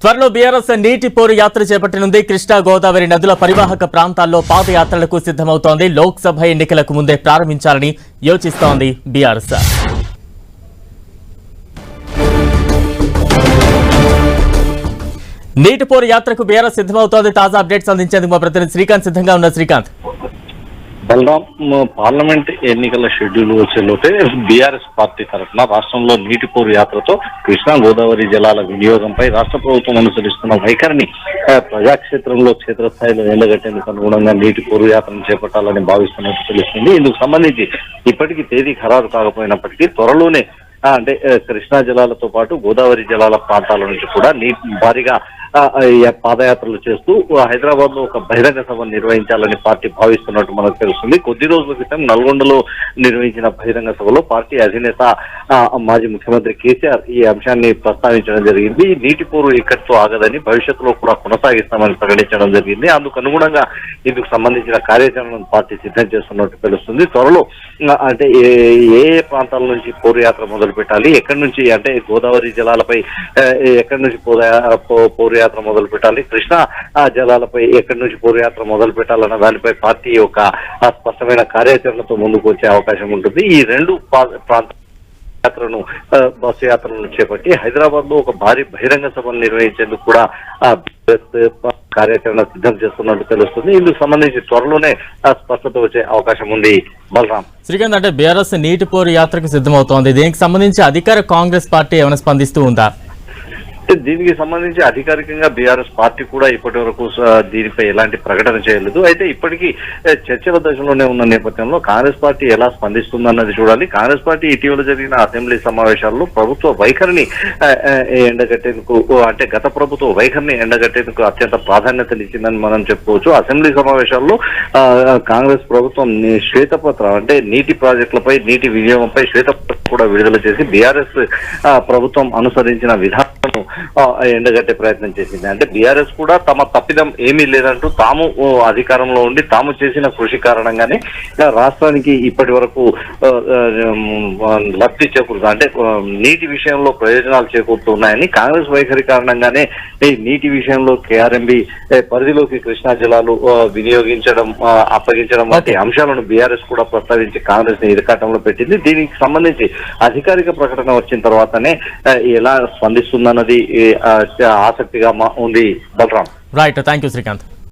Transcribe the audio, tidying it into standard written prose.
త్వరలో బీఆర్ఎస్ నీటి పోరు యాత్ర చేపట్టనుంది. కృష్ణా గోదావరి నదుల పరివాహక ప్రాంతాల్లో పాదయాత్రలకు సిద్ధమవుతోంది. లోక్సభ ఎన్నికలకు ముందే ప్రారంభించాలని యోచిస్తోంది బీఆర్ఎస్. నీటి పోరు యాత్రకు బీఆర్ఎస్ సిద్ధమవుతోంది. తాజా అప్డేట్స్ అందించేందుకు మా ప్రతినిధి శ్రీకాంత్ సిద్ధంగా ఉన్నారు. శ్రీకాంత్, బలరాం, పార్లమెంట్ ఎన్నికల షెడ్యూల్ వచ్చేలోపే బీఆర్ఎస్ పార్టీ తరఫున రాష్ట్రంలో నీటి పోరు యాత్రతో కృష్ణా గోదావరి జలాల వినియోగంపై రాష్ట్ర ప్రభుత్వం అనుసరిస్తున్న వైఖరిని ప్రజాక్షేత్రంలో క్షేత్రస్థాయిలో ఎండగట్టేందుకు అనుగుణంగా నీటి పోరు యాత్రను చేపట్టాలని భావిస్తున్నట్టు తెలుస్తుంది. ఇందుకు సంబంధించి ఇప్పటికీ తేదీ ఖరారు కాకపోయినప్పటికీ త్వరలోనే అంటే కృష్ణా జలాలతో పాటు గోదావరి జలాల ప్రాంతాల నుంచి కూడా భారీగా పాదయాత్రలు చేస్తూ హైదరాబాద్ లో ఒక బహిరంగ సభ నిర్వహించాలని పార్టీ భావిస్తున్నట్టు మనకు తెలుస్తుంది. కొద్ది రోజుల క్రితం నల్గొండలో నిర్వహించిన బహిరంగ సభలో పార్టీ అధినేత మాజీ ముఖ్యమంత్రి కేసీఆర్ ఈ అంశాన్ని ప్రస్తావించడం జరిగింది. నీటి పోరు ఇక్కడితో ఆగదని, భవిష్యత్తులో కూడా కొనసాగిస్తామని ప్రకటించడం జరిగింది. అందుకు అనుగుణంగా ఇందుకు సంబంధించిన కార్యాచరణను పార్టీ సిద్ధం చేస్తున్నట్టు తెలుస్తుంది. త్వరలో అంటే ఏ ప్రాంతాల నుంచి పోరు యాత్ర మొదలు పెట్టాలి, ఎక్కడి నుంచి అంటే గోదావరి జలాలపై ఎక్కడి నుంచి పోరు యాత్ర మొదలు పెట్టాలి, కృష్ణా జలాలపై ఎక్కడి నుంచి పోరు యాత్ర మొదలు పెట్టాలన్న దానిపై పార్టీ యొక్క స్పష్టమైన కార్యాచరణతో ముందుకు వచ్చే అవకాశం ఉంటుంది. ఈ రెండు ప్రాంత యాత్రను బస్సు యాత్రలను చేపట్టి హైదరాబాద్ లో ఒక భారీ బహిరంగ సభను నిర్వహించేందుకు కూడా కార్యాచరణ సిద్ధం చేస్తున్నట్టు తెలుస్తుంది. ఇందుకు సంబంధించి త్వరలోనే స్పష్టత వచ్చే అవకాశం ఉంది. బలరాం, శ్రీకాంత్, అంటే బీఆర్ఎస్ నీటి పోరు యాత్రకు సిద్ధమవుతోంది. దీనికి సంబంధించి అధికార కాంగ్రెస్ పార్టీ ఏమైనా స్పందిస్తూ ఉందా? దీనికి సంబంధించి అధికారికంగా బీఆర్ఎస్ పార్టీ కూడా ఇప్పటి వరకు దీనిపై ఎలాంటి ప్రకటన చేయలేదు. అయితే ఇప్పటికీ చర్చల దశలోనే ఉన్న నేపథ్యంలో కాంగ్రెస్ పార్టీ ఎలా స్పందిస్తుందన్నది చూడాలి. కాంగ్రెస్ పార్టీ ఇటీవల జరిగిన అసెంబ్లీ సమావేశాల్లో ప్రభుత్వ వైఖరిని ఎండగట్టేందుకు అంటే గత ప్రభుత్వ వైఖరిని ఎండగట్టేందుకు అత్యంత ప్రాధాన్యతనిచ్చిందని మనం చెప్పుకోవచ్చు. అసెంబ్లీ సమావేశాల్లో కాంగ్రెస్ ప్రభుత్వం శ్వేతపత్రం అంటే నీటి ప్రాజెక్టులపై, నీటి వినియోగంపై శ్వేతపత్రం కూడా విడుదల చేసి బీఆర్ఎస్ ప్రభుత్వం అనుసరించిన విధానం ఎండగట్టే ప్రయత్నం చేసింది. అంటే బీఆర్ఎస్ కూడా తమ తప్పిదం ఏమీ లేదంటూ తాము అధికారంలో ఉండి తాము చేసిన కృషి కారణంగానే రాష్ట్రానికి ఇప్పటి వరకు లబ్ధి చేకూరుతుంది, అంటే నీటి విషయంలో ప్రయోజనాలు చేకూరుతున్నాయని, కాంగ్రెస్ వైఖరి కారణంగానే ఈ నీటి విషయంలో కేఆర్ఎంబి పరిధిలోకి కృష్ణా జలాలు వినియోగించడం, అప్పగించడం వంటి అంశాలను బీఆర్ఎస్ కూడా ప్రస్తావించి కాంగ్రెస్ ని ఇరకాటంలో పెట్టింది. దీనికి సంబంధించి అధికారిక ప్రకటన వచ్చిన తర్వాతనే ఎలా స్పందిస్తుందన్నది ఆసక్తిగా ఉంది. Balaram, right, thank you Srikanth.